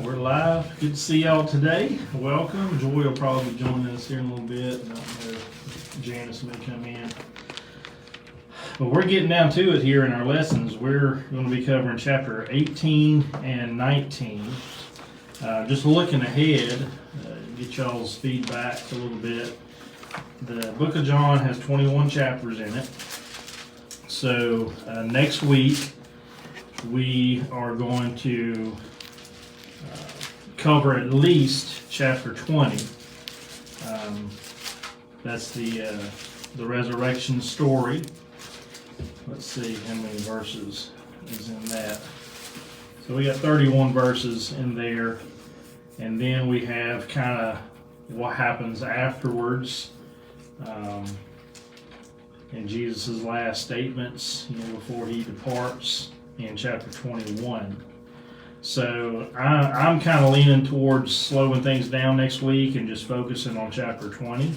We're live. Good to see y'all today. Welcome. Joy will probably be joining us here in a little bit. I don't know if Janice may come in. But we're getting down to it here in our lessons. We're going to be covering chapter 18 and 19. Just looking ahead, get y'all's feedback a little bit. The book of John has 21 chapters in it. So next week we are going to cover at least chapter 20. That's the resurrection story. Let's see how many verses is in that. So we got 31 verses in there, and then we have kind of what happens afterwards in Jesus' last statements, before he departs in chapter 21. So I'm kind of leaning towards slowing things down next week and just focusing on chapter 20.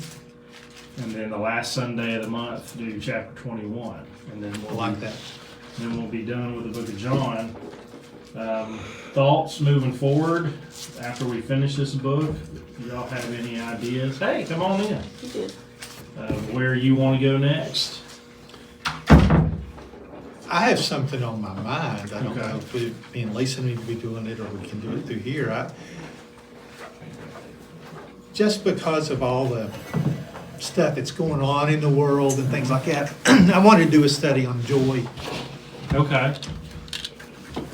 And then the last Sunday of the month, do chapter 21. And then we'll be done with the book of John. Thoughts moving forward after we finish this book? Do y'all have any ideas? Hey, come on in. You did. Where you want to go next? I have something on my mind. I don't Okay. know if me and Lisa need to be doing it or we can do it through here. Just because of all the stuff that's going on in the world and things like that, I wanted to do a study on joy. Okay.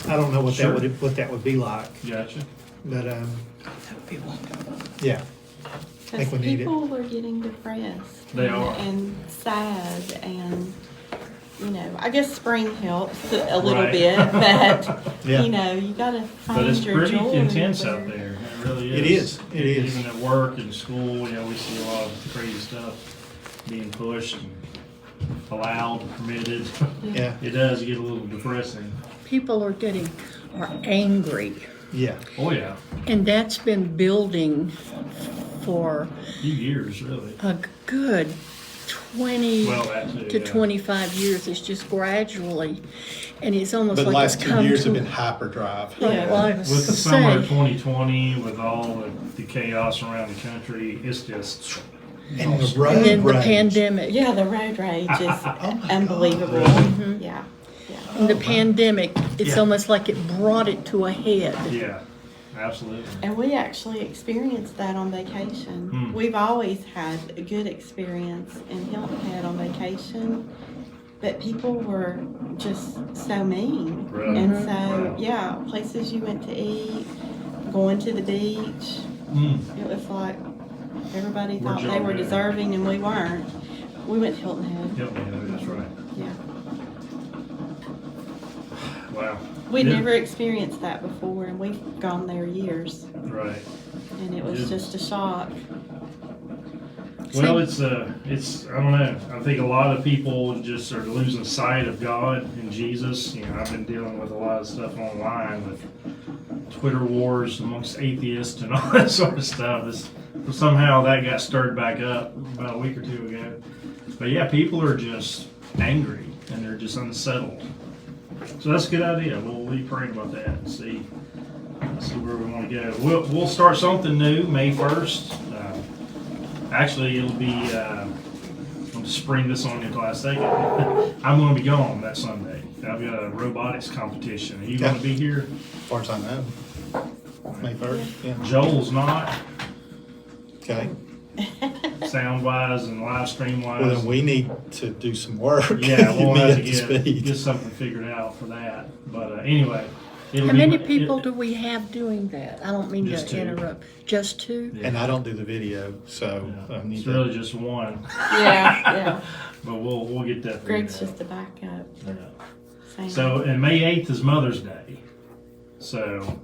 I don't know what Sure. that would be like, Gotcha. but yeah, I think we need it. People are getting depressed. They are. And sad, and I guess spring helps a little Right. bit, but Yeah. you gotta find But it's your pretty joy intense where- out there. It really is. It is. It is. Even at work and school, we see a lot of crazy stuff being pushed and allowed, permitted. Yeah, It does get a little depressing. People are angry, yeah. Oh yeah, and that's been building for a few years really. a good 20 Well, that too. to Yeah. 25 years. It's just gradually, and it's almost But the like last it's 2 come years to, have been hyperdrive. Yeah, well, I was With the to summer of say, 2020, with all the chaos around the country, it's just. And the road and then the rage. pandemic. Yeah, the road rage is my unbelievable. God. Mhm. Yeah. And the pandemic, it's Yeah. almost like it brought it to a head. Yeah, absolutely. And we actually experienced that on vacation. Hmm. We've always had a good experience in Hilton Head on vacation, but people were just so mean. Really? And so, Wow. yeah, places you went to eat, going to the beach, Mm. it was like everybody Where'd thought y'all they were go? deserving and we weren't. We went to Hilton Head. Yep, yeah, that's right. Yeah. Wow. We'd Yeah. never experienced that before, and we've gone there years, Right. and it was Yeah. just a shock. Well, it's I don't know. I think a lot of people just are losing sight of God and Jesus. I've been dealing with a lot of stuff online with Twitter wars amongst atheists and all that sort of stuff. Somehow that got stirred back up about a week or two ago. But yeah, people are just angry and they're just unsettled. So that's a good idea. We'll be praying about that and see where we want to go. We'll start something new May 1st. Actually, it'll be, I'll just spring this on you until I say it. I'm going to be gone that Sunday. I've got a robotics competition. Are you going to be here? As far as I know. May 1st, yeah. Joel's not, Okay. sound-wise and live stream-wise. Well, then we need to do some work. Yeah, we'll Get have me to up to speed. get something figured out for that. But anyway. it'll How be- many people do we have doing that? I don't mean Just to two. interrupt. Just two? Yeah. And I don't do the video, so Yeah. I need It's to. really just one, Yeah. but we'll get that figured Greg's out. just a backup. Yeah. Same. So, and May 8th is Mother's Day. So,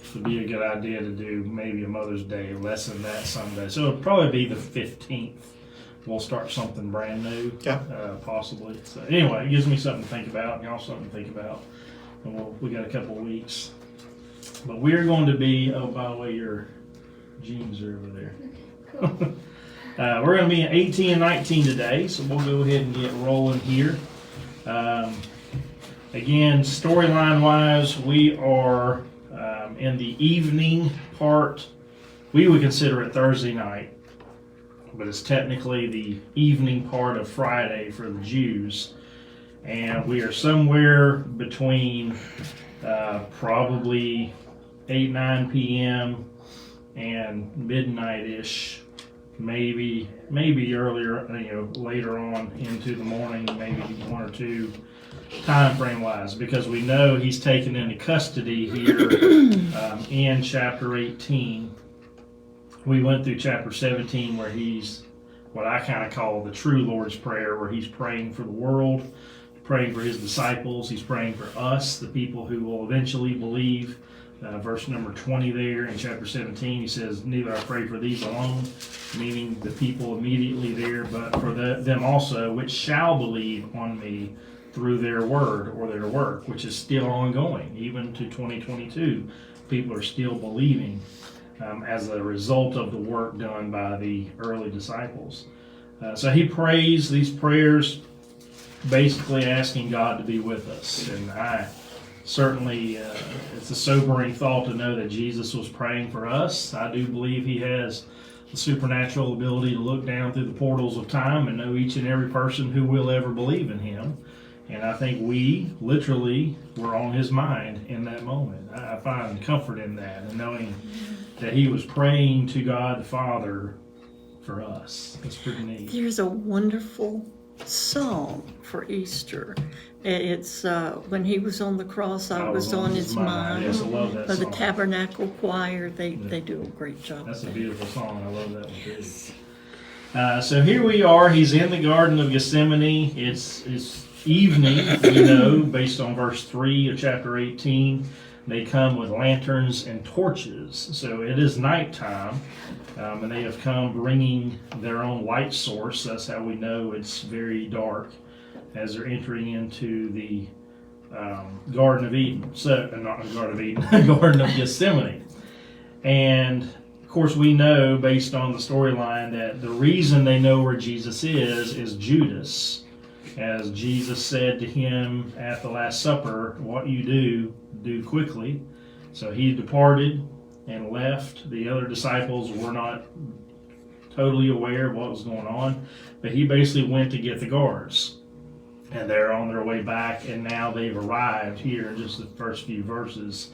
it would be a good idea to do maybe a Mother's Day lesson that Sunday. So, it'll probably be the 15th. We'll start something brand new, Yeah. possibly. So, anyway, it gives me something to think about, y'all something to think about. And we got a couple of weeks. But we're going to be, oh, by the way, your jeans are over there. We're going to be in 18 and 19 today, so we'll go ahead and get rolling here. Again, storyline wise, we are In the evening part, we would consider it Thursday night, but it's technically the evening part of Friday for the Jews. And we are somewhere between probably 8-9 p.m. and midnight-ish, maybe earlier, later on into the morning, maybe 1 or 2 time frame wise, because we know he's taken into custody here in chapter 18. We went through chapter 17 where he's what I kind of call the true Lord's Prayer, where he's praying for the world, praying for his disciples, he's praying for us, the people who will eventually believe. Verse number 20 there in chapter 17, he says, neither I pray for these alone, meaning the people immediately there, but for them also, which shall believe on me through their word or their work, which is still ongoing. Even to 2022, people are still believing as a result of the work done by the early disciples. So he prays these prayers, basically asking God to be with us. And I certainly, it's a sobering thought to know that Jesus was praying for us. I do believe he has the supernatural ability to look down through the portals of time and know each and every person who will ever believe in him. And I think we literally were on his mind in that moment. I find comfort in that, and knowing that he was praying to God the Father for us. It's pretty neat. There's a wonderful song for Easter. It's when he was on the cross, I was on his mind. Yes, I love that The song. Tabernacle Choir, they do a great job. That's a beautiful song. I love that one too. So here we are. He's in the Garden of Gethsemane. It's evening, we know, based on verse 3 of chapter 18. They come with lanterns and torches. So it is nighttime, and they have come bringing their own light source. That's how we know it's very dark as they're entering into the Garden of Eden. So, not the Garden of Eden, Garden of Gethsemane. And of course, we know based on the storyline that the reason they know where Jesus is Judas. As Jesus said to him at the Last Supper, what you do quickly. So he departed and left. The other disciples were not totally aware of what was going on, but he basically went to get the guards. And they're on their way back, and now they've arrived here in just the first few verses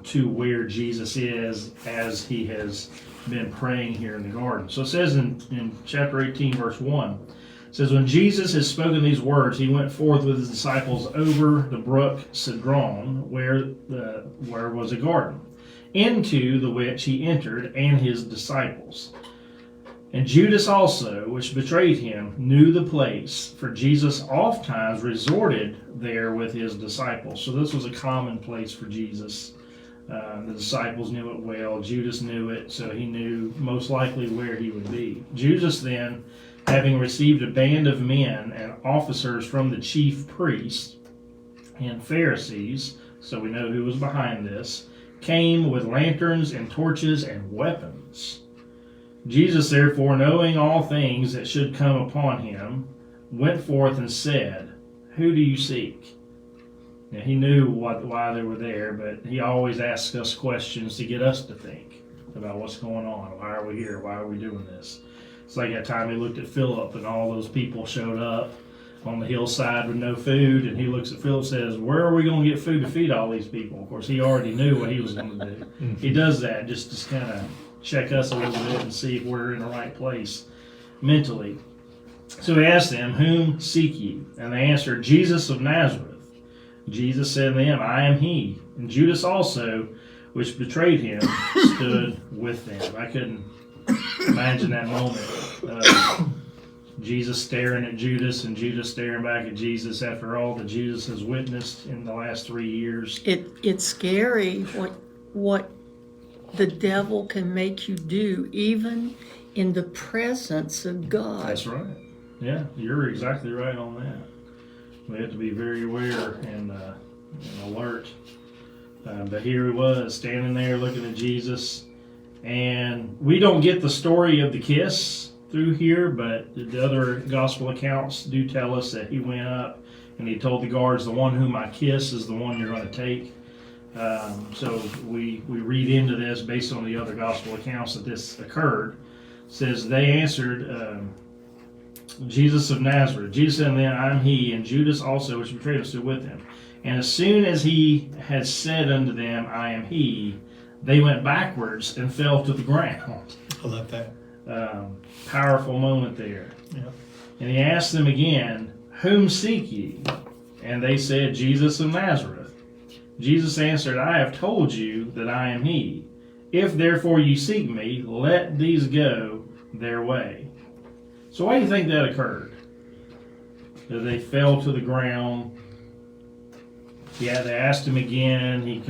to where Jesus is as he has been praying here in the garden. So it says in chapter 18, verse 1, it says, when Jesus had spoken these words, he went forth with his disciples over the brook Cedron, where was a garden, into the which he entered, and his disciples. And Judas also, which betrayed him, knew the place, for Jesus oftentimes resorted there with his disciples. So this was a common place for Jesus. The disciples knew it well. Judas knew it, so he knew most likely where he would be. Judas then, having received a band of men and officers from the chief priests and Pharisees, so we know who was behind this, came with lanterns and torches and weapons. Jesus, therefore, knowing all things that should come upon him, went forth and said, who do you seek? Now, he knew why they were there, but he always asks us questions to get us to think about what's going on. Why are we here? Why are we doing this? It's like that time he looked at Philip and all those people showed up on the hillside with no food, and he looks at Philip and says, where are we going to get food to feed all these people? Of course, he already knew what he was going to do. He does that just to kind of check us a little bit and see if we're in the right place mentally. So he asked them, whom seek ye? And they answered, Jesus of Nazareth. Jesus said to them, I am he. And Judas also, which betrayed him, stood with them. I couldn't imagine that moment. Jesus staring at Judas and Judas staring back at Jesus after all that Jesus has witnessed in the last 3 years. It's scary what the devil can make you do, even in the presence of God. That's right. Yeah, you're exactly right on that. We have to be very aware and alert. But here he was, standing there looking at Jesus. And we don't get the story of the kiss through here, but the other gospel accounts do tell us that he went up and he told the guards, the one whom I kiss is the one you're going to take. So we read into this based on the other gospel accounts that this occurred. It says, they answered, Jesus of Nazareth. Jesus said unto them, I am he, and Judas also, which betrayed him, stood with him. And as soon as he had said unto them, I am he, they went backwards and fell to the ground. I love that. Powerful moment there. Yeah. And he asked them again, whom seek ye? And they said, Jesus of Nazareth. Jesus answered, I have told you that I am he. If therefore you seek me, let these go their way. So why do you think that occurred? That they fell to the ground. Yeah, they asked him again. He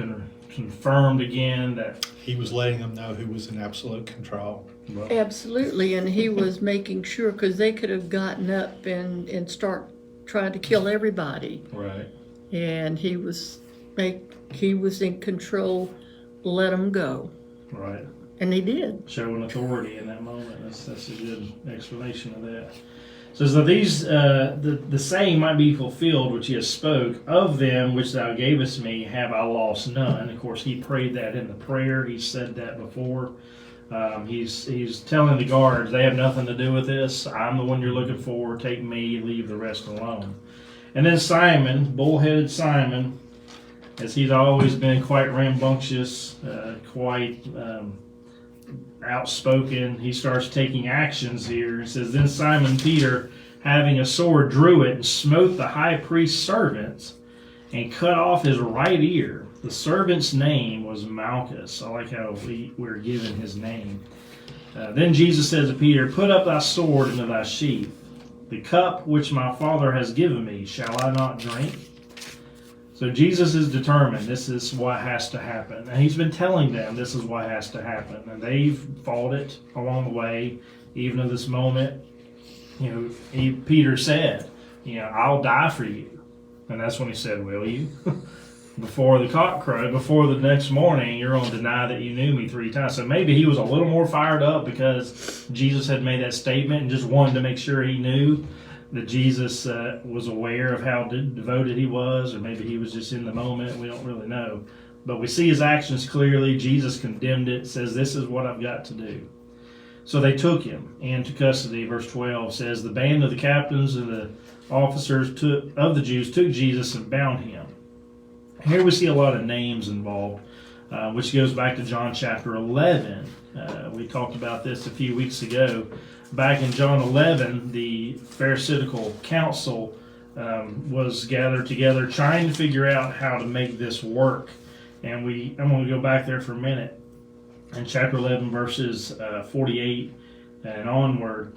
confirmed again that He was letting them know who was in absolute control. Absolutely, and he was making sure, because they could have gotten up and start trying to kill everybody. right. And he was in control, let them go. Right. And he did. Showing authority in that moment. That's a good explanation of that. So that these the saying might be fulfilled which he has spoke, of them which thou gavest me have I lost none. Of course, he prayed that in the prayer. He said that before. He's telling the guards, they have nothing to do with this. I'm the one you're looking for. Take me, leave the rest alone. And then Simon, bullheaded Simon, as he's always been quite rambunctious, quite outspoken, he starts taking actions here. It says, then Simon Peter, having a sword, drew it and smote the high priest's servant and cut off his right ear. The servant's name was Malchus. I like how we're given his name. Then Jesus says to Peter, put up thy sword into thy sheath. The cup which my Father has given me, shall I not drink? So Jesus is determined this is what has to happen. And he's been telling them this is what has to happen. And they've fought it along the way, even to this moment. Peter said, I'll die for you. And that's when he said, will you? Before the cock crowed, before the next morning, you're going to deny that you knew me 3 times. So maybe he was a little more fired up because Jesus had made that statement and just wanted to make sure he knew that Jesus was aware of how devoted he was, or maybe he was just in the moment. We don't really know. But we see his actions clearly. Jesus condemned it, says, this is what I've got to do. So they took him into custody. Verse 12 says, the band of the captains and the officers of the Jews took Jesus and bound him. Here we see a lot of names involved, which goes back to John chapter 11. We talked about this a few weeks ago. Back in John 11, the Pharisaical council was gathered together trying to figure out how to make this work. And I'm going to go back there for a minute. In chapter 11, verses 48 and onward,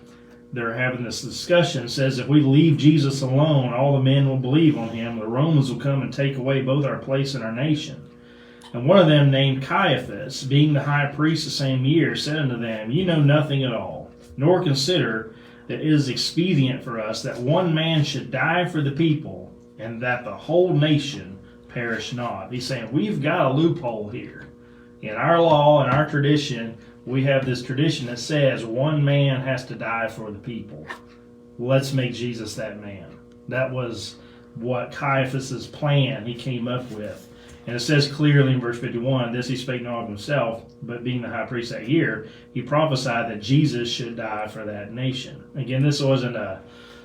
they're having this discussion. It says, if we leave Jesus alone, all the men will believe on him. The Romans will come and take away both our place and our nation. And one of them, named Caiaphas, being the high priest the same year, said unto them, ye know nothing at all, nor consider that it is expedient for us that one man should die for the people, and that the whole nation perish not. He's saying, we've got a loophole here. In our law and our tradition, we have this tradition that says one man has to die for the people. Let's make Jesus that man. That was what Caiaphas' plan he came up with. And it says clearly in verse 51, this he spake not of himself, but being the high priest that year, he prophesied that Jesus should die for that nation. Again, this wasn't a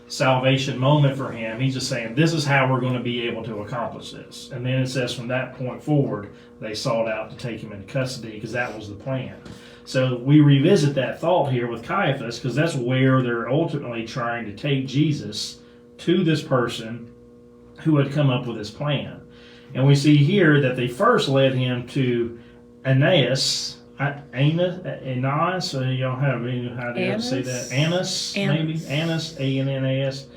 salvation moment for him. He's just saying, this is how we're going to be able to accomplish this. And then it says from that point forward, they sought out to take him into custody because that was the plan. So we revisit that thought here with Caiaphas because that's where they're ultimately trying to take Jesus to this person who had come up with this plan. And we see here that they first led him to Annas, so y'all have any idea how to say that? Annas, maybe? Annas, A-N-N-A-S.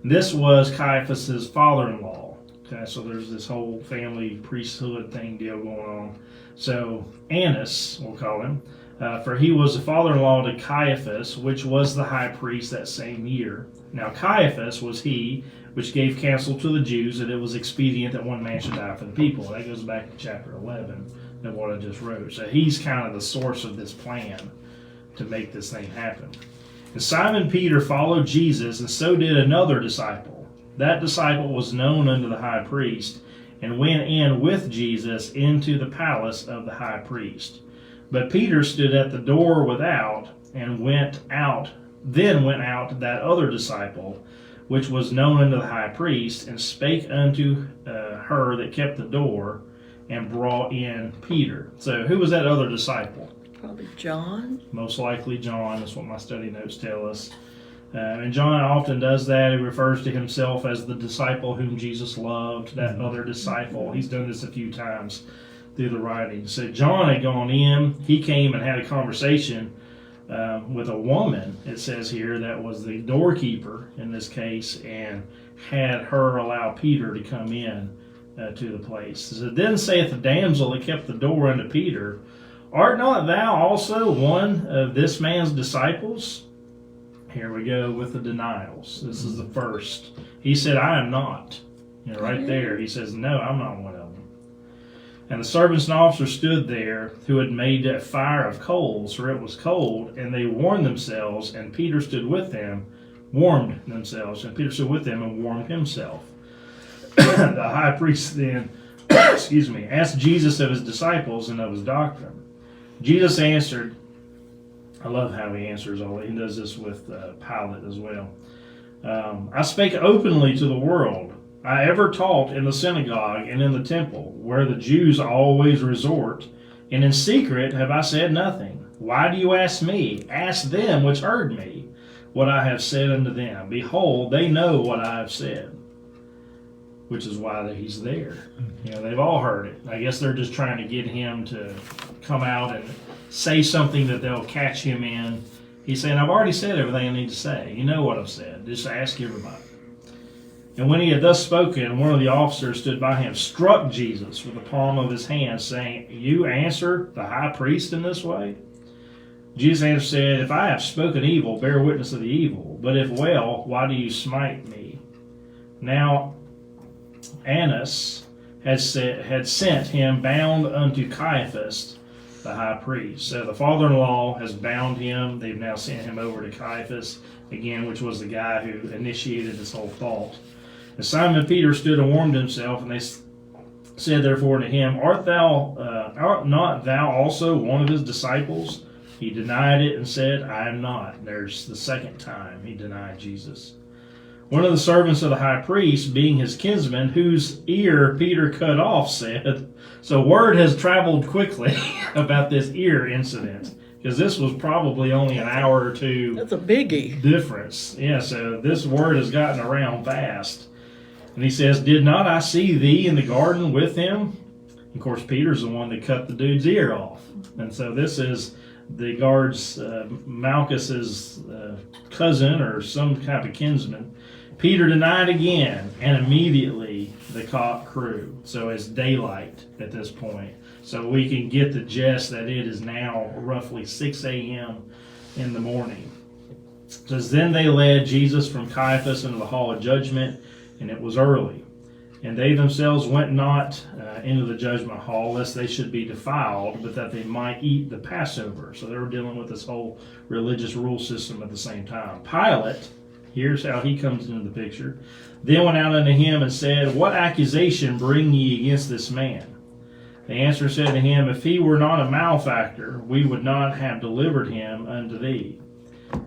This was Caiaphas' father-in-law. Okay, so there's this whole family priesthood thing deal going on. So Annas, we'll call him, for he was the father-in-law to Caiaphas, which was the high priest that same year. Now Caiaphas was he which gave counsel to the Jews that it was expedient that one man should die for the people. That goes back to chapter 11 of what I just wrote. So he's kind of the source of this plan to make this thing happen. And Simon Peter followed Jesus, and so did another disciple. That disciple was known unto the high priest, and went in with Jesus into the palace of the high priest. But Peter stood at the door without, and went out that other disciple, which was known unto the high priest, and spake unto her that kept the door, and brought in Peter. So who was that other disciple? Probably John. Most likely John. That's what my study notes tell us. And John often does that. He refers to himself as the disciple whom Jesus loved, that other disciple. He's done this a few times through the writings. So John had gone in. He came and had a conversation with a woman, it says here, that was the doorkeeper in this case, and had her allow Peter to come in to the place. So then saith the damsel that kept the door unto Peter, Art not thou also one of this man's disciples? Here we go with the denials. This is the first. He said, I am not. Right there, he says, no, I'm not one of them. And the servants and officers stood there, who had made a fire of coals, for it was cold, and they warmed themselves, and Peter stood with them, warmed themselves, and Peter stood with them and warmed himself. The high priest then, asked Jesus of his disciples and of his doctrine. Jesus answered, I love how he answers all that. He does this with Pilate as well. I spake openly to the world. I ever taught in the synagogue and in the temple, where the Jews always resort, and in secret have I said nothing. Why do you ask me? Ask them which heard me, what I have said unto them. Behold, they know what I have said. Which is why he's there. They've all heard it. I guess they're just trying to get him to come out and say something that they'll catch him in. He's saying, I've already said everything I need to say. You know what I've said. Just ask everybody. And when he had thus spoken, one of the officers stood by him, struck Jesus with the palm of his hand, saying, You answer the high priest in this way? Jesus answered, said, If I have spoken evil, bear witness of the evil. But if well, why do you smite me? Now Annas had sent him bound unto Caiaphas, the high priest. So the father-in-law has bound him. They've now sent him over to Caiaphas, again, which was the guy who initiated this whole thought. And Simon Peter stood and warmed himself, and they said therefore to him, Art not thou also one of his disciples? He denied it and said, I am not. There's the second time he denied Jesus. One of the servants of the high priest, being his kinsman, whose ear Peter cut off, said, so word has traveled quickly about this ear incident, because this was probably only an hour or two. That's a biggie. Difference. Yeah, so this word has gotten around fast. And he says, Did not I see thee in the garden with him? Of course, Peter's the one that cut the dude's ear off. And so this is the guard's, Malchus's cousin or some type of kinsman. Peter denied again, and immediately the cock crew. So it's daylight at this point. So we can get the gist that it is now roughly 6 a.m. in the morning. It says, Then they led Jesus from Caiaphas into the hall of judgment, and it was early. And they themselves went not into the judgment hall, lest they should be defiled, but that they might eat the Passover. So they were dealing with this whole religious rule system at the same time. Pilate, here's how he comes into the picture, then went out unto him and said, What accusation bring ye against this man? The answer said to him, If he were not a malefactor, we would not have delivered him unto thee.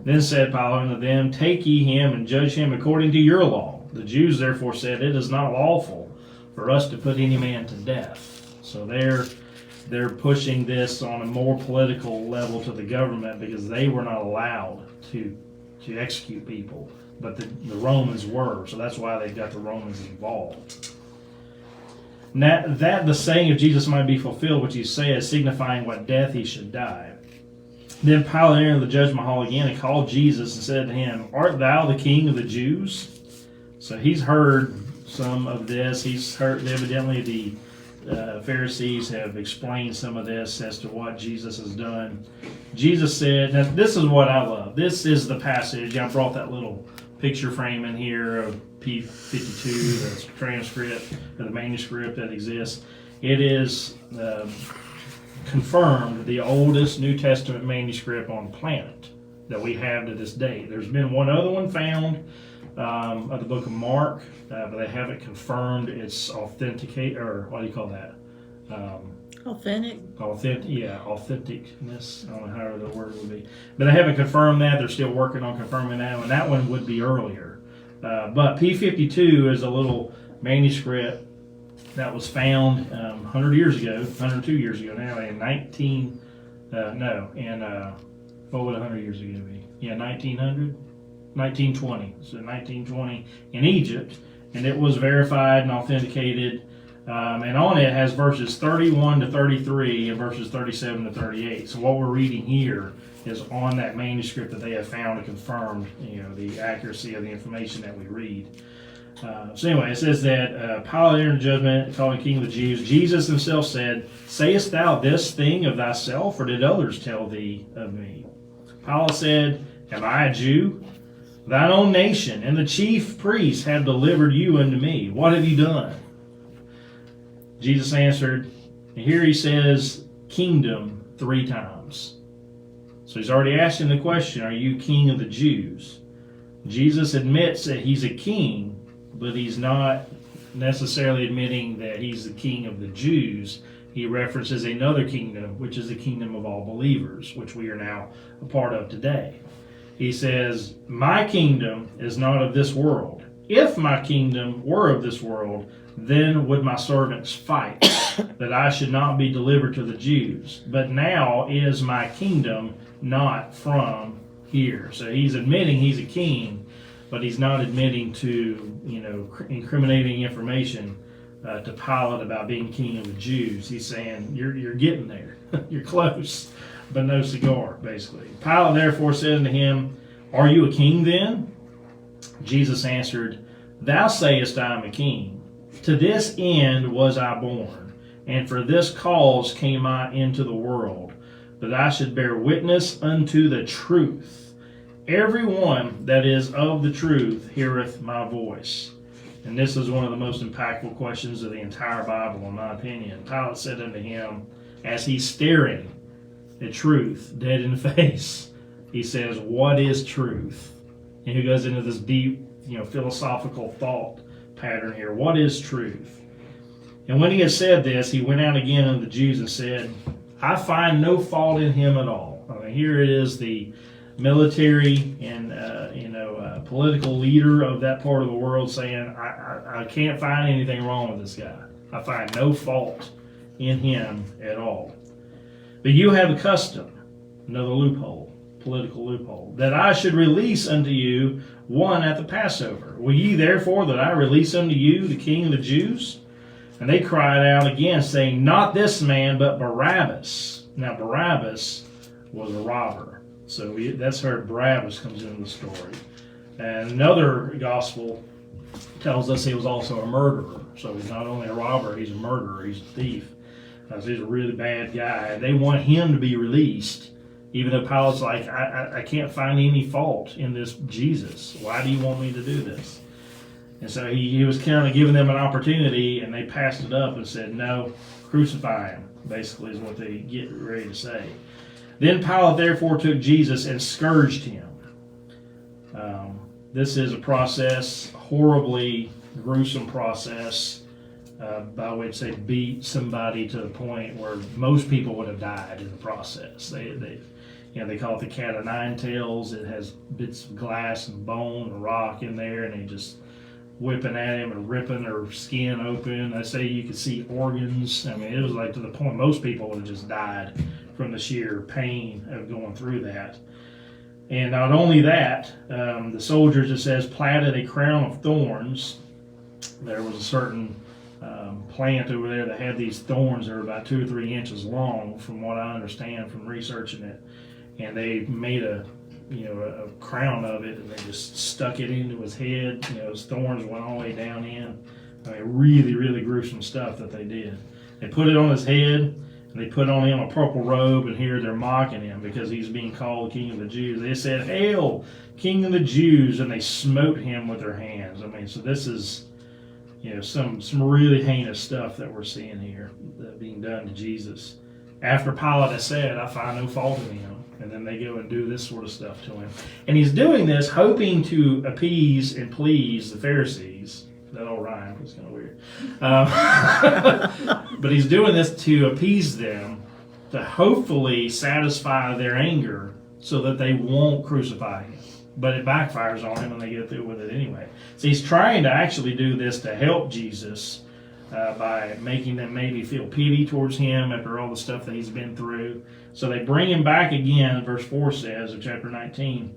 Then said Pilate unto them, Take ye him and judge him according to your law. The Jews therefore said, It is not lawful for us to put any man to death. So they're pushing this on a more political level to the government, because they were not allowed to execute people, but the Romans were. So that's why they've got the Romans involved. Now, that the saying of Jesus might be fulfilled, which he says, signifying what death he should die. Then Pilate entered the judgment hall again and called Jesus and said to him, Art thou the king of the Jews? So he's heard some of this. He's heard, evidently the Pharisees have explained some of this as to what Jesus has done. Jesus said, now this is what I love. This is the passage. I brought that little picture frame in here of P52, the transcript, or the manuscript that exists. It is confirmed the oldest New Testament manuscript on the planet that we have to this day. There's been one other one found, of the book of Mark, but they haven't confirmed its authenticate, or what do you call that? Authentic. Authenticness. I don't know how the word would be, but they haven't confirmed that. They're still working on confirming that, and that one would be earlier. But P52 is a little manuscript that was found 102 years ago now, in what would 100 years ago be? Yeah, 1920. So 1920 in Egypt, and it was verified and authenticated. And on it has verses 31 to 33 and verses 37 to 38. So what we're reading here is on that manuscript that they have found and confirmed, the accuracy of the information that we read. So anyway, it says that Pilate entered judgment, calling King of the Jews. Jesus himself said, "Sayest thou this thing of thyself, or did others tell thee of me?" Pilate said, "Am I a Jew? Thine own nation and the chief priests have delivered you unto me. What have you done?" Jesus answered, and here he says, "Kingdom," 3 times. So he's already asking the question, are you king of the Jews? Jesus admits that he's a king, but he's not necessarily admitting that he's the king of the Jews. He references another kingdom, which is the kingdom of all believers, which we are now a part of today. He says, "My kingdom is not of this world. If my kingdom were of this world, then would my servants fight, that I should not be delivered to the Jews. But now is my kingdom not from here." So he's admitting he's a king, but he's not admitting to, incriminating information to Pilate about being king of the Jews. He's saying, you're getting there. You're close, but no cigar, basically. Pilate therefore said unto him, "Are you a king then?" Jesus answered, "Thou sayest I am a king. To this end was I born, and for this cause came I into the world, that I should bear witness unto the truth. Every one that is of the truth heareth my voice." And this is one of the most impactful questions of the entire Bible, in my opinion. Pilate said unto him, as he's staring at truth dead in the face, he says, "What is truth?" And he goes into this deep, philosophical thought pattern here. What is truth? And when he had said this, he went out again unto the Jews and said, "I find no fault in him at all." I mean, here it is, the military and political leader of that part of the world saying, I can't find anything wrong with this guy. I find no fault in him at all. "But you have a custom," another loophole, political loophole, "that I should release unto you one at the Passover. Will ye therefore that I release unto you the King of the Jews?" And they cried out again, saying, "Not this man, but Barabbas." Now Barabbas was a robber. So that's where Barabbas comes into the story. And another gospel tells us he was also a murderer. So he's not only a robber, he's a murderer, he's a thief. So he's a really bad guy. They want him to be released, even though Pilate's like, I can't find any fault in this Jesus. Why do you want me to do this? And so he was kind of giving them an opportunity, and they passed it up and said, "No, crucify him," basically is what they get ready to say. Then Pilate therefore took Jesus and scourged him. This is a process, horribly gruesome process, by which they beat somebody to the point where most people would have died in the process. They call it the cat of nine tails. It has bits of glass and bone and rock in there, and they just whipping at him and ripping their skin open. They say you could see organs. I mean, it was like to the point most people would have just died from the sheer pain of going through that. And not only that, the soldiers, it says, platted a crown of thorns. There was a certain plant over there that had these thorns that were about 2 or 3 inches long, from what I understand from researching it. And they made a crown of it, and they just stuck it into his head. His thorns went all the way down in. I mean, really, really gruesome stuff that they did. They put it on his head, and they put on him a purple robe, and here they're mocking him because he's being called King of the Jews. They said, "Hail, King of the Jews," and they smote him with their hands. I mean, so this is, some really heinous stuff that we're seeing here being done to Jesus. After Pilate has said, "I find no fault in him," And then they go and do this sort of stuff to him. And he's doing this hoping to appease and please the Pharisees. That all rhymed. It's kind of weird. But he's doing this to appease them, to hopefully satisfy their anger so that they won't crucify him. But it backfires on him and they get through with it anyway. So he's trying to actually do this to help Jesus by making them maybe feel pity towards him after all the stuff that he's been through. So they bring him back again, verse 4 says of chapter 19.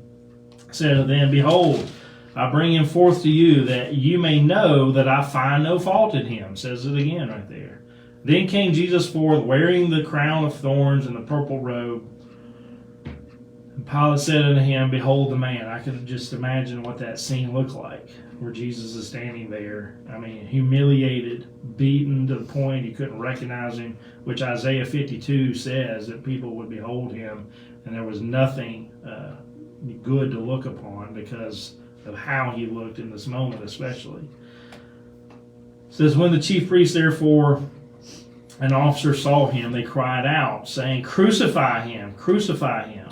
It says, then, behold, I bring him forth to you, that you may know that I find no fault in him. Says it again right there. Then came Jesus forth, wearing the crown of thorns and the purple robe. And Pilate said unto him, behold the man. I can just imagine what that scene looked like, where Jesus is standing there. I mean, humiliated, beaten to the point you couldn't recognize him, which Isaiah 52 says that people would behold him, and there was nothing good to look upon because of how he looked in this moment especially. It says, when the chief priests therefore an officer saw him, they cried out, saying, crucify him, crucify him.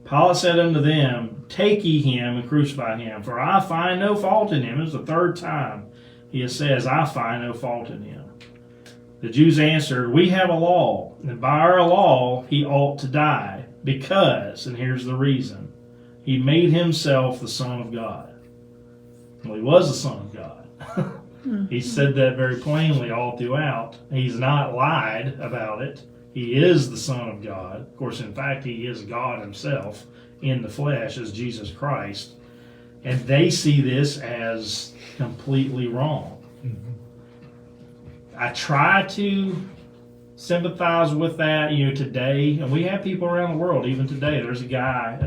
Pilate said unto them, take ye him and crucify him, for I find no fault in him. It's the third time he says, I find no fault in him. The Jews answered, we have a law, and by our law he ought to die, because, and here's the reason, he made himself the Son of God. Well, he was the Son of God. He said that very plainly all throughout. He's not lied about it. He is the Son of God. Of course, in fact, he is God himself in the flesh as Jesus Christ. And they see this as completely wrong. I try to sympathize with that, today. And we have people around the world, even today. There's a guy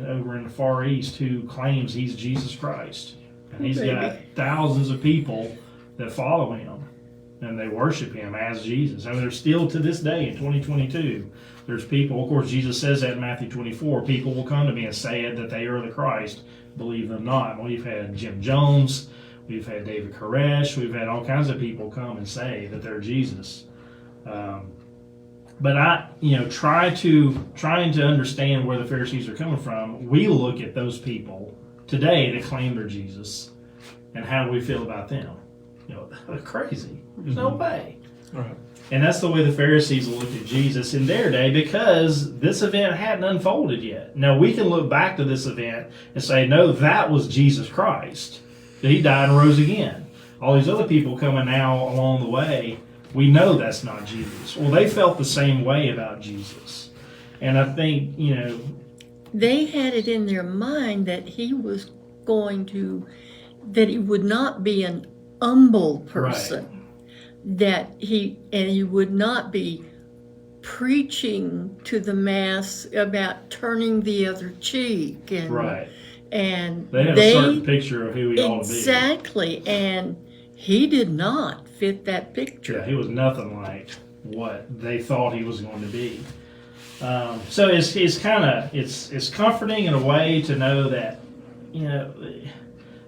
over in the Far East who claims he's Jesus Christ. And he's got thousands of people that follow him. And they worship him as Jesus. I mean, there's still to this day in 2022, there's people, of course, Jesus says that in Matthew 24, people will come to me and say that they are the Christ, believe them not. We've had Jim Jones, we've had David Koresh, we've had all kinds of people come and say that they're Jesus. But I, trying to understand where the Pharisees are coming from, we look at those people today that claim they're Jesus, and how do we feel about them? They're crazy. There's no way. Right. And that's the way the Pharisees looked at Jesus in their day, because this event hadn't unfolded yet. Now, we can look back to this event and say, no, that was Jesus Christ. He died and rose again. All these other people coming now along the way, we know that's not Jesus. Well, they felt the same way about Jesus. And I think, they had it in their mind that he was that he would not be an humble person. Right. That he would not be preaching to the mass about turning the other cheek. And, right. And they had a certain picture of who he ought to be. Exactly. And he did not fit that picture. Yeah, he was nothing like what they thought he was going to be. So it's comforting in a way to know that,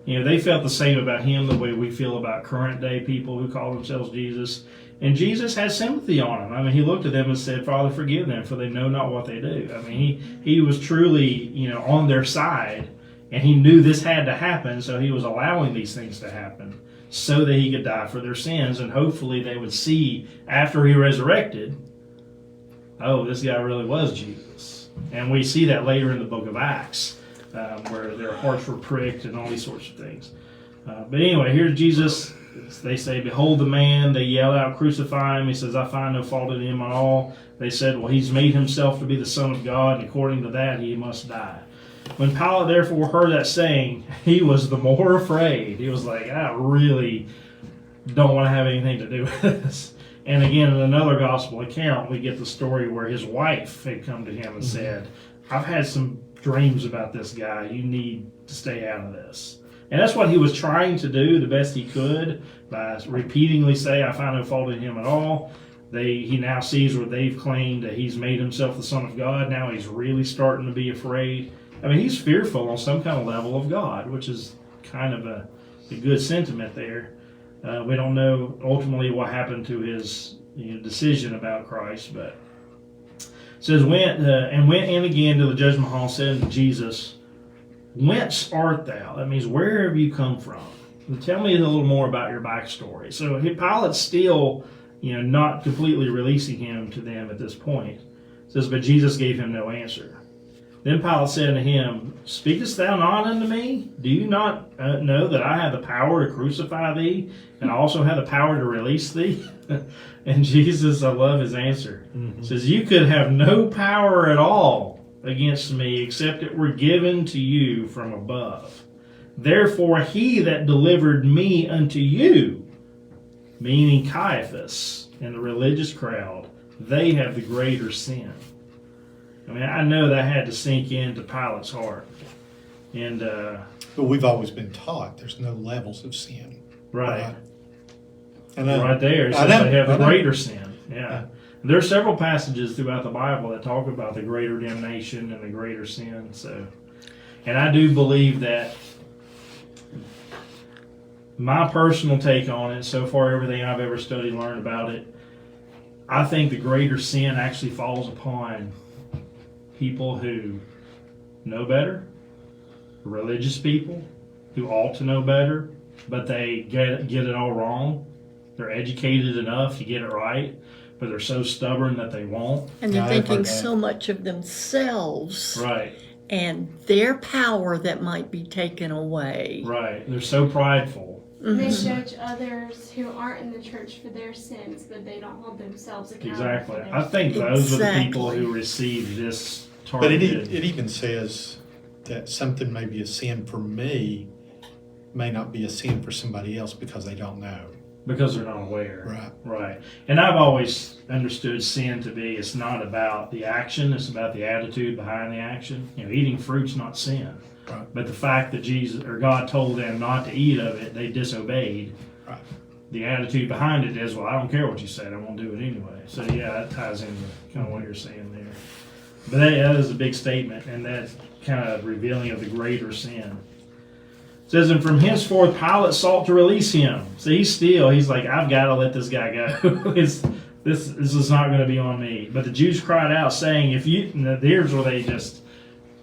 they felt the same about him the way we feel about current day people who call themselves Jesus. And Jesus had sympathy on them. I mean, he looked at them and said, Father, forgive them, for they know not what they do. I mean, he was truly, on their side, and he knew this had to happen, so he was allowing these things to happen so that he could die for their sins, and hopefully they would see after he resurrected, oh, this guy really was Jesus. And we see that later in the book of Acts, where their hearts were pricked and all these sorts of things. But anyway, here's Jesus. They say, behold the man. They yell out, crucify him. He says, I find no fault in him at all. They said, well, he's made himself to be the Son of God, and according to that, he must die. When Pilate therefore heard that saying, he was the more afraid. He was like, I really don't want to have anything to do with this. And again, in another gospel account, we get the story where his wife had come to him and said, I've had some dreams about this guy. You need to stay out of this. And that's what he was trying to do the best he could by repeatedly say, I find no fault in him at all. He now sees where they've claimed that he's made himself the Son of God. Now he's really starting to be afraid. I mean, he's fearful on some kind of level of God, which is kind of a good sentiment there. We don't know ultimately what happened to his decision about Christ, but It says, went in again to the judgment hall, said unto Jesus, whence art thou? That means, where have you come from? And tell me a little more about your backstory. So Pilate's still, not completely releasing him to them at this point. It says, but Jesus gave him no answer. Then Pilate said unto him, speakest thou not unto me? Do you not know that I have the power to crucify thee, and I also have the power to release thee? And Jesus, I love his answer, says, you could have no power at all against me, except it were given to you from above. Therefore he that delivered me unto you, meaning Caiaphas and the religious crowd, they have the greater sin. I mean, I know that had to sink into Pilate's heart. And But we've always been taught there's no levels of sin. right. I know. Right there, it I says know. they have I the know. greater sin. Yeah. There are several passages throughout the Bible that talk about the greater damnation and the greater sin. So, and I do believe that my personal take on it, so far everything I've ever studied, learned about it, I think the greater sin actually falls upon people who know better, religious people who ought to know better, but they get it all wrong. They're educated enough to get it right, but they're so stubborn that they won't. And they're Yeah, I've heard thinking that. so much of themselves Right, and their power that might be taken away. right. They're so prideful. They judge others who aren't in the church for their sins, but they don't hold themselves accountable. Exactly. For their I think those are the people Exactly. who receive this But it targeted. even says that something may be a sin for me may not be a sin for somebody else because they don't know. Because they're not aware. Right. Right. And I've always understood sin to be, it's not about the action, it's about the attitude behind the action. Eating fruit's not sin. Right. But the fact that Jesus or God told them not to eat of it, they disobeyed. Right. The attitude behind it is, well, I don't care what you said, I'm going to do it anyway. So yeah, that ties into kind of what you're saying there. But that is a big statement, and that's kind of revealing of the greater sin. It says, and from henceforth Pilate sought to release him. So he's like, I've got to let this guy go. This is not going to be on me. But the Jews cried out, saying, here's where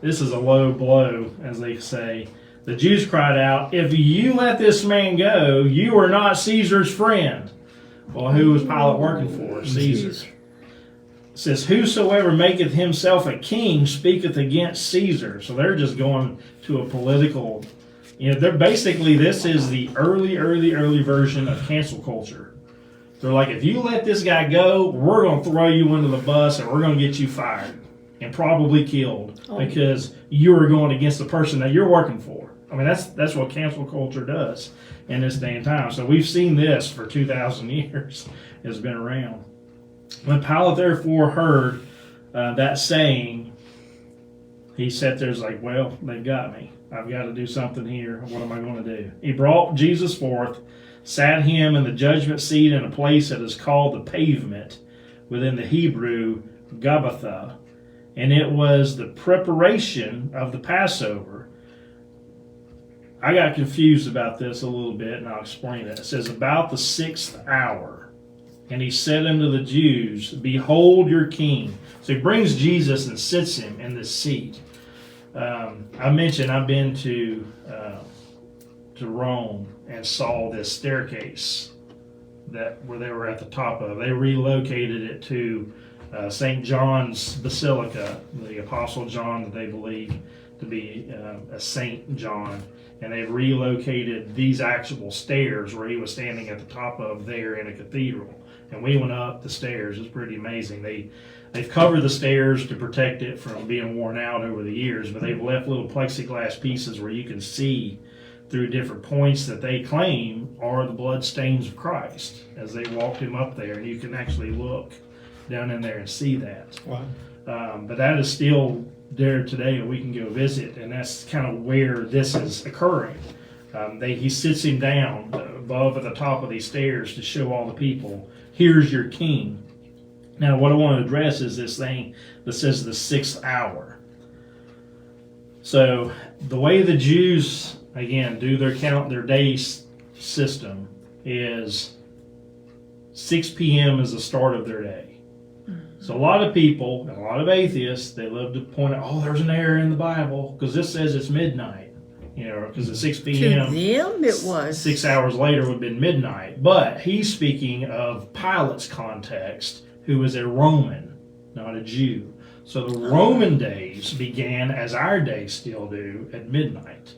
this is a low blow, as they say. The Jews cried out, if you let this man go, you are not Caesar's friend. Well, who was Pilate working for? Caesar. It says, whosoever maketh himself a king speaketh against Caesar. So they're just going to a political, they're basically, this is the early version of cancel culture. They're like, if you let this guy go, we're going to throw you under the bus and we're going to get you fired and probably killed because you are going against the person that you're working for. I mean, that's what cancel culture does in this day and time. So we've seen this for 2,000 years. It's been around. When Pilate therefore heard that saying, he sat there like, well, they've got me. I've got to do something here. What am I going to do? He brought Jesus forth, sat him in the judgment seat in a place that is called the pavement, within the Hebrew, Gabbatha. And it was the preparation of the Passover. I got confused about this a little bit, and I'll explain it. It says, about the 6th hour. And he said unto the Jews, behold your king. So he brings Jesus and sits him in this seat. I mentioned I've been to Rome and saw this staircase where they were at the top of. They relocated it to St. John's Basilica, the Apostle John that they believe to be a Saint John. And they relocated these actual stairs where he was standing at the top of there in a cathedral. And we went up the stairs. It's pretty amazing. They've covered the stairs to protect it from being worn out over the years, but they've left little plexiglass pieces where you can see through different points that they claim are the blood stains of Christ as they walked him up there. And you can actually look down in there and see that. Wow. But that is still there today, and we can go visit, and that's kind of where this is occurring. He sits him down above at the top of these stairs to show all the people, here's your king. Now, what I want to address is this thing that says the 6th hour. So, the way the Jews, again, do their day system is 6 p.m. is the start of their day. So a lot of people, and a lot of atheists, they love to point out, oh, there's an error in the Bible, because this says it's midnight. Because at 6 To p.m., them it was. 6 hours later would have been midnight. But he's speaking of Pilate's context, who was a Roman, not a Jew. So the Roman days began, as our days still do, at midnight.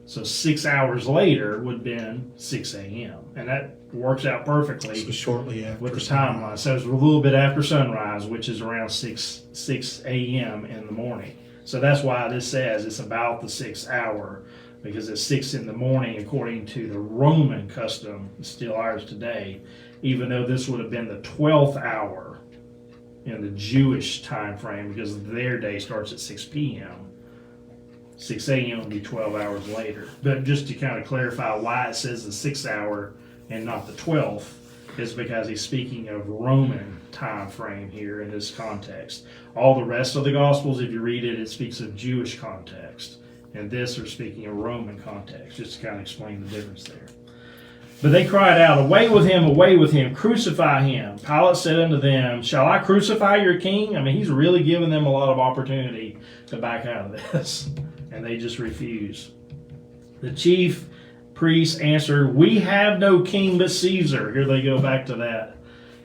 So 6 hours later would have been 6 a.m. And that works out perfectly So shortly after. with the timeline. So it's a little bit after sunrise, which is around 6 a.m. in the morning. So that's why this says it's about the 6th hour, because it's 6 in the morning according to the Roman custom, still ours today, even though this would have been the 12th hour in the Jewish time frame, because their day starts at 6 p.m. 6 a.m. would be 12 hours later. But just to kind of clarify why it says the 6th hour and not the 12th, is because he's speaking of Roman time frame here in this context. All the rest of the Gospels, if you read it, it speaks of Jewish context. And this are speaking of Roman context, just to kind of explain the difference there. But they cried out, away with him, crucify him. Pilate said unto them, shall I crucify your king? I mean, he's really giving them a lot of opportunity to back out of this. And they just refuse. The chief priests answered, we have no king but Caesar. Here they go back to that.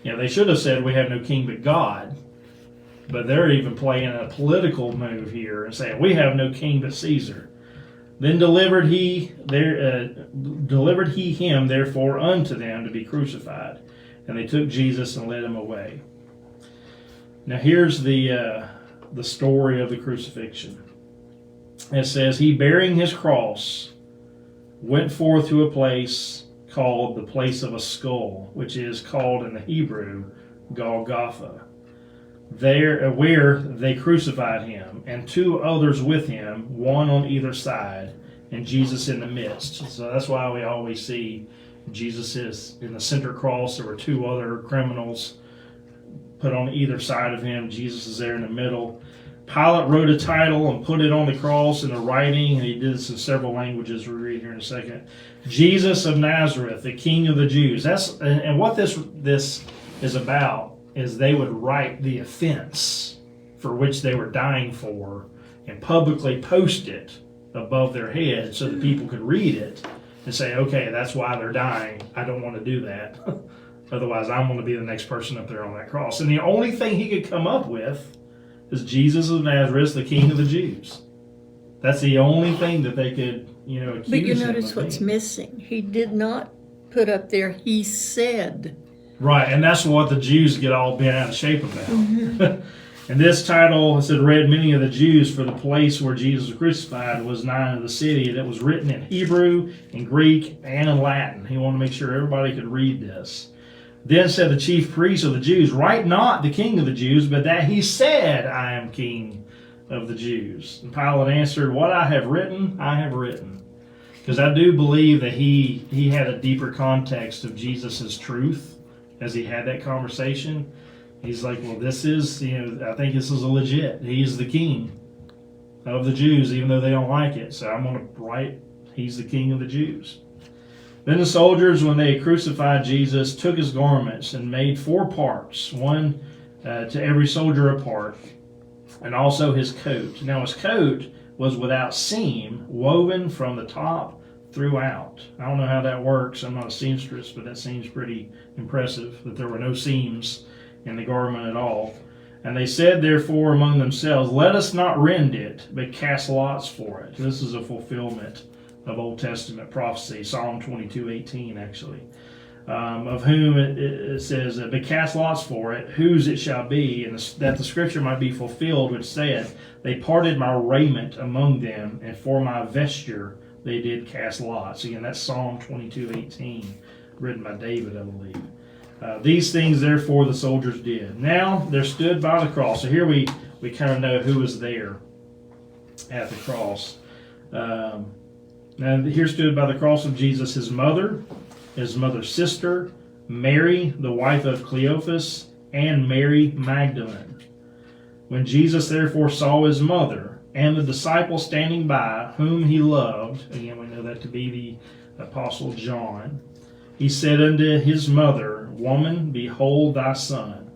They should have said we have no king but God. But they're even playing a political move here and saying, we have no king but Caesar. Then delivered he him therefore unto them to be crucified. And they took Jesus and led him away. Now here's the story of the crucifixion. It says, he bearing his cross went forth to a place called the place of a skull, which is called in the Hebrew Golgotha. There, where they crucified him, and 2 others with him, one on either side, and Jesus in the midst. So that's why we always see Jesus is in the center cross. There were 2 other criminals put on either side of him. Jesus is there in the middle. Pilate wrote a title and put it on the cross in the writing, and he did this in several languages. We'll read here in a second. Jesus of Nazareth, the King of the Jews. And what this is about is they would write the offense for which they were dying for and publicly post it above their head so that people could read it and say, okay, that's why they're dying. I don't want to do that. Otherwise, I'm going to be the next person up there on that cross. And the only thing he could come up with is Jesus of Nazareth, the King of the Jews. That's the only thing that they could, accuse But you him notice of what's being. missing. He did not put up there, he said. Right, and that's what the Jews get all bent out of shape about. And this title, it said, read many of the Jews, for the place where Jesus was crucified was nigh unto the city. That was written in Hebrew, in Greek, and in Latin. He wanted to make sure everybody could read this. Then said the chief priests of the Jews, write not the King of the Jews, but that he said, I am King of the Jews. And Pilate answered, what I have written, I have written. Because I do believe that he had a deeper context of Jesus' truth as he had that conversation. He's like, well, this is, I think this is a legit. He's the King of the Jews, even though they don't like it. So I'm going to write, he's the King of the Jews. Then the soldiers, when they had crucified Jesus, took his garments and made 4 parts, one to every soldier a part, and also his coat. Now his coat was without seam, woven from the top throughout. I don't know how that works. I'm not a seamstress, but that seems pretty impressive that there were no seams in the garment at all. And they said, therefore, among themselves, let us not rend it, but cast lots for it. This is a fulfillment of Old Testament prophecy, Psalm 22:18, actually, of whom it says, but cast lots for it, whose it shall be, and that the scripture might be fulfilled, which saith, they parted my raiment among them, and for my vesture they did cast lots. Again, that's Psalm 22:18, written by David, I believe. These things, therefore, the soldiers did. Now there stood by the cross. So here we kind of know who was there at the cross. Now here stood by the cross of Jesus his mother's sister, Mary, the wife of Cleophas, and Mary Magdalene. When Jesus therefore saw his mother and the disciple standing by, whom he loved, again we know that to be the Apostle John, he said unto his mother, Woman, behold thy son.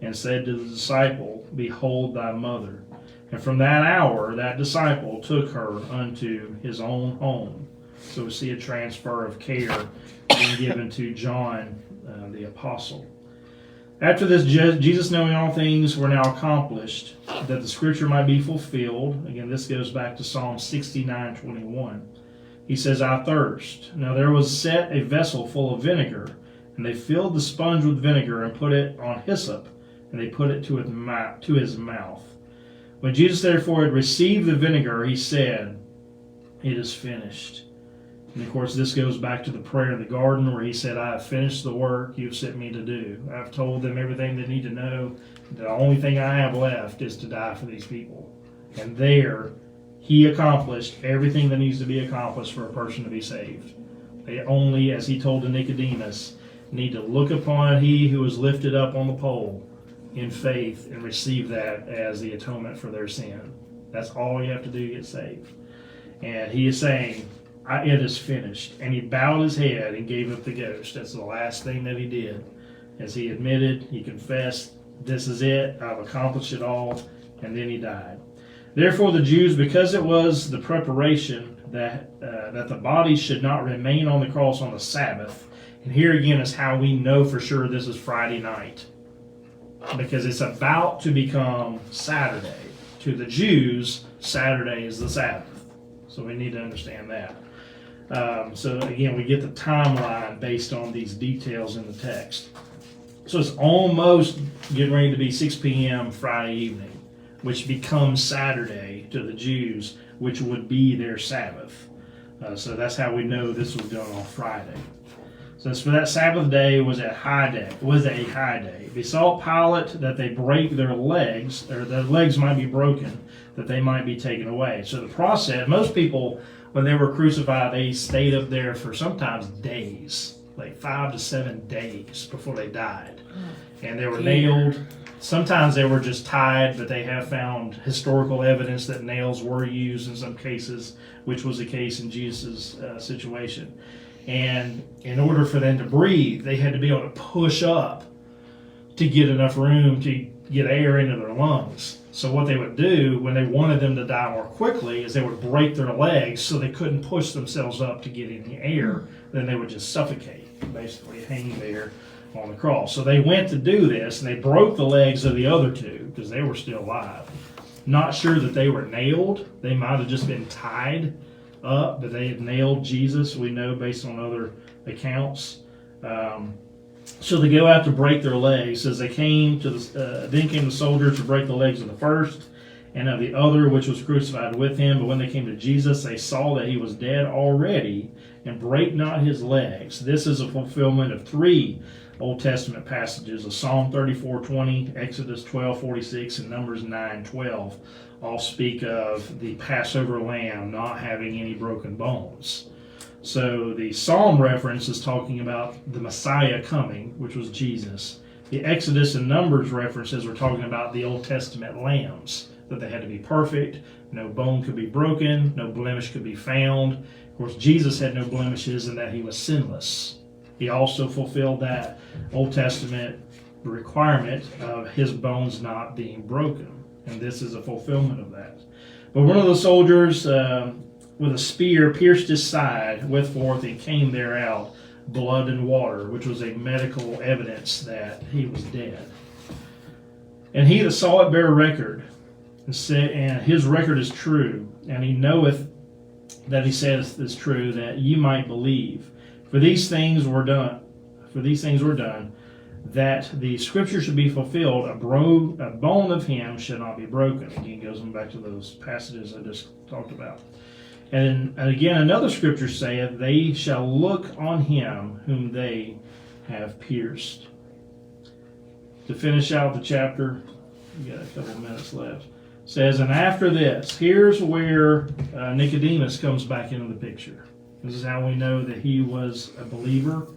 and said to the disciple, Behold thy mother. And from that hour that disciple took her unto his own home. So we see a transfer of care being given to John the apostle. After this, Jesus, knowing all things were now accomplished, that the scripture might be fulfilled. Again, this goes back to Psalm 69:21. He says, I thirst. Now there was set a vessel full of vinegar, and they filled the sponge with vinegar and put it on hyssop, and they put it to his mouth. When Jesus therefore had received the vinegar, he said, It is finished. And of course, this goes back to the prayer in the garden where he said, I have finished the work you've sent me to do. I've told them everything they need to know. The only thing I have left is to die for these people. And there, he accomplished everything that needs to be accomplished for a person to be saved. They only, as he told to Nicodemus, need to look upon he who was lifted up on the pole in faith and receive that as the atonement for their sin. That's all you have to do to get saved. And he is saying, it is finished. And he bowed his head and gave up the ghost. That's the last thing that he did. As he admitted, he confessed, this is it, I've accomplished it all, and then he died. Therefore the Jews, because it was the preparation that the body should not remain on the cross on the Sabbath, and here again is how we know for sure this is Friday night, because it's about to become Saturday. To the Jews, Saturday is the Sabbath. So we need to understand that. So again, we get the timeline based on these details in the text. So it's almost getting ready to be 6 p.m. Friday evening, which becomes Saturday to the Jews, which would be their Sabbath. So that's how we know this was done on Friday. So for that Sabbath day was a high day. Besought Pilate that they break their legs, or their legs might be broken, that they might be taken away. So the process, most people, when they were crucified, they stayed up there for sometimes days, like 5 to 7 days before they died. And they were nailed. Sometimes they were just tied, but they have found historical evidence that nails were used in some cases, which was the case in Jesus' situation. And in order for them to breathe, they had to be able to push up to get enough room to get air into their lungs. So what they would do when they wanted them to die more quickly is they would break their legs so they couldn't push themselves up to get any air. Then they would just suffocate, basically hanging there on the cross. So they went to do this, and they broke the legs of the other two because they were still alive. Not sure that they were nailed. They might have just been tied up, but they had nailed Jesus, we know, based on other accounts. So they go out to break their legs. As they came to then came the soldiers to break the legs of the first and of the other, which was crucified with him. But when they came to Jesus, they saw that he was dead already, and brake not his legs. This is a fulfillment of 3 Old Testament passages of Psalm 34:20, Exodus 12:46, and Numbers 9:12. All speak of the Passover lamb not having any broken bones. So the Psalm reference is talking about the Messiah coming, which was Jesus. The Exodus and Numbers references are talking about the Old Testament lambs, that they had to be perfect, no bone could be broken, no blemish could be found. Of course, Jesus had no blemishes in that he was sinless. He also fulfilled that Old Testament requirement of his bones not being broken. And this is a fulfillment of that. But one of the soldiers with a spear pierced his side with forth, and came there out blood and water, which was a medical evidence that he was dead. And he that saw it bare record, and said, and his record is true, and he knoweth that he saith is true, that ye might believe. For these things were done, that the scripture should be fulfilled, a bone of him should not be broken. Again, goes back to those passages I just talked about. And again, another scripture saith, they shall look on him whom they have pierced. To finish out the chapter, we got a couple of minutes left. It says, and after this, here's where Nicodemus comes back into the picture. This is how we know that he was a believer.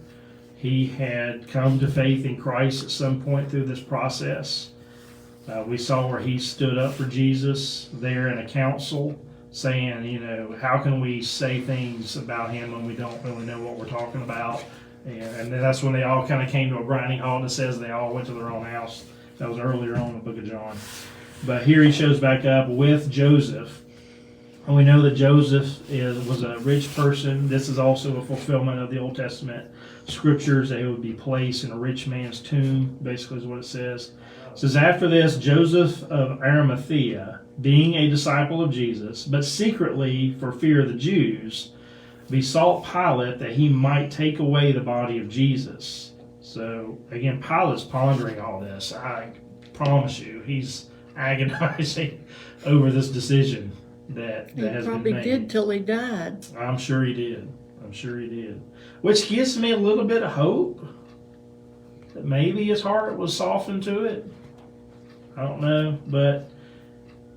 He had come to faith in Christ at some point through this process. We saw where he stood up for Jesus there in a council, saying, how can we say things about him when we don't really know what we're talking about? And then that's when they all kind of came to a grinding halt. It says they all went to their own house That was earlier on in the book of John. But here he shows back up with Joseph. And we know that Joseph was a rich person. This is also a fulfillment of the Old Testament scriptures, that he would be placed in a rich man's tomb, basically is what it says. It says, after this, Joseph of Arimathea, being a disciple of Jesus, but secretly for fear of the Jews, besought Pilate that he might take away the body of Jesus. So, again, Pilate's pondering all this. I promise you, he's agonizing over this decision that has been made. He probably did till he died. I'm sure he did. I'm sure he did. Which gives me a little bit of hope that maybe his heart was softened to it. I don't know. But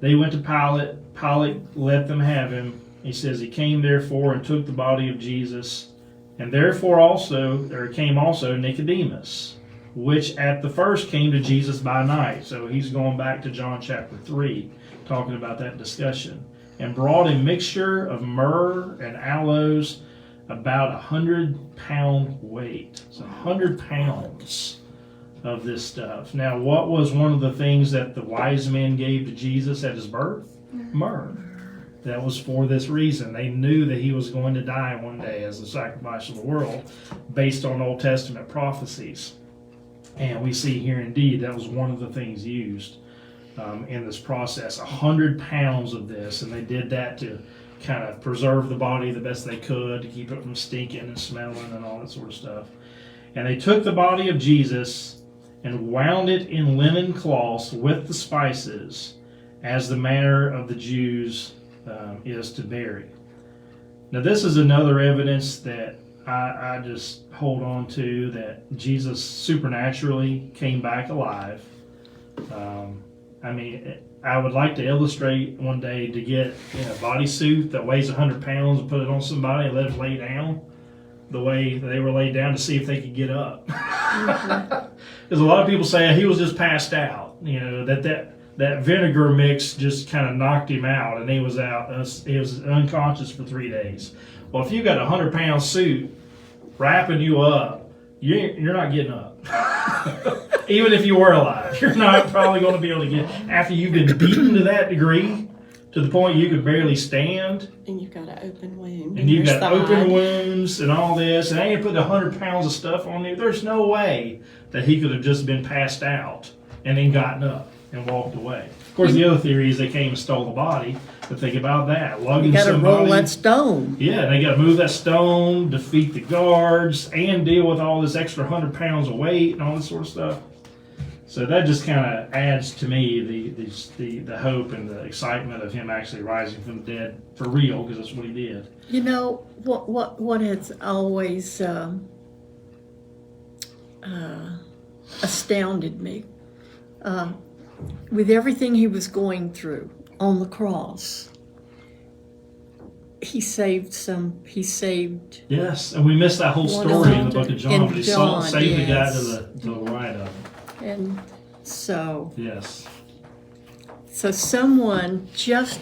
they went to Pilate. Pilate let them have him. He says he came therefore and took the body of Jesus. And therefore also there came also Nicodemus, which at the first came to Jesus by night. So he's going back to John chapter 3, talking about that discussion. And brought a mixture of myrrh and aloes, about 100-pound weight. It's 100 pounds of this stuff. Now, what was one of the things that the wise men gave to Jesus at his birth? Myrrh. That was for this reason. They knew that he was going to die one day as the sacrifice of the world, based on Old Testament prophecies. And we see here indeed that was one of the things used in this process. 100 pounds of this, and they did that to kind of preserve the body the best they could, to keep it from stinking and smelling and all that sort of stuff. And they took the body of Jesus and wound it in linen cloths with the spices, as the manner of the Jews is to bury. Now this is another evidence that I just hold on to, that Jesus supernaturally came back alive. I mean, I would like to illustrate one day to get a bodysuit that weighs 100 pounds and put it on somebody and let them lay down the way they were laid down, to see if they could get up. Because a lot of people say he was just passed out, that vinegar mix just kind of knocked him out, and he was out. He was unconscious for 3 days. Well, if you got a 100-pound suit wrapping you up, you're not getting up. Even if you were alive, you're not probably going to be able to get, after you've been beaten to that degree, to the point you could barely stand. And you've got an open wound. And you've got open wounds and all this, and they ain't put 100 pounds of stuff on you. There's no way that he could have just been passed out and then gotten up and walked away. Of course, the other theory is they came and stole the body. But think about that. You got to roll that stone. Yeah, they got to move that stone, defeat the guards, and deal with all this extra 100 pounds of weight and all this sort of stuff. So that just kind of adds to me the hope and the excitement of him actually rising from the dead for real, because that's what he did. You know what has always astounded me, with everything he was going through on the cross, he saved. Yes, and we missed that whole story in the book of John, but he saved the guy to the right of him. And so, yes. So someone just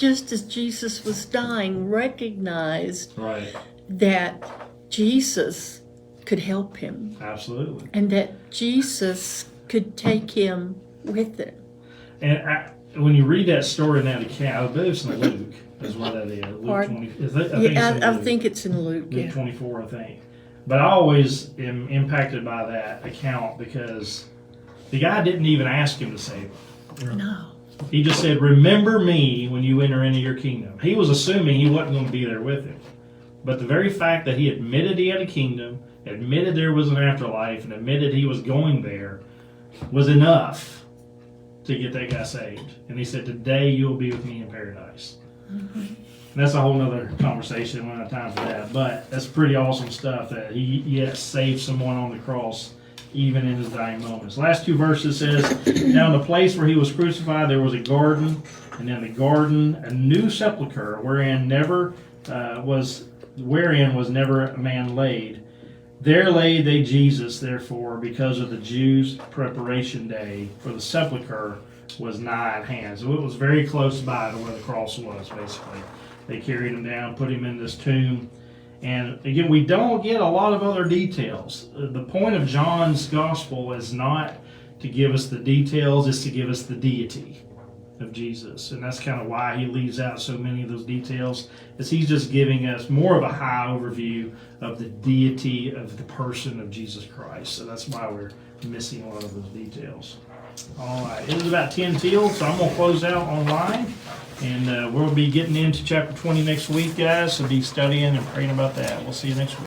as Jesus was dying recognized that Jesus could help him. Absolutely. And that Jesus could take him with him. And when you read that story in that account, I believe it's in Luke, is where that is. Luke 20. I think it's in Luke. Luke 24, I think. But I always am impacted by that account, because the guy didn't even ask him to save him. No. He just said, "Remember me when you enter into your kingdom." He was assuming he wasn't going to be there with him. But the very fact that he admitted he had a kingdom, admitted there was an afterlife, and admitted he was going there was enough to get that guy saved. And he said, "Today you'll be with me in paradise." Mm-hmm. And that's a whole nother conversation. We don't have time for that. But that's pretty awesome stuff that he saved someone on the cross, even in his dying moments. Last two verses says, "Now in the place where he was crucified there was a garden, and in the garden a new sepulchre, wherein was never a man laid. There laid they Jesus, therefore, because of the Jews' preparation day, for the sepulchre was nigh at hand." So it was very close by to where the cross was, basically. They carried him down, put him in this tomb. And again, we don't get a lot of other details. The point of John's gospel is not to give us the details, it's to give us the deity of Jesus. And that's kind of why he leaves out so many of those details, is he's just giving us more of a high overview of the deity of the person of Jesus Christ. So that's why we're missing a lot of those details. All right, it is about 10 till, so I'm going to close out online. And we'll be getting into chapter 20 next week, guys. So be studying and praying about that. We'll see you next week.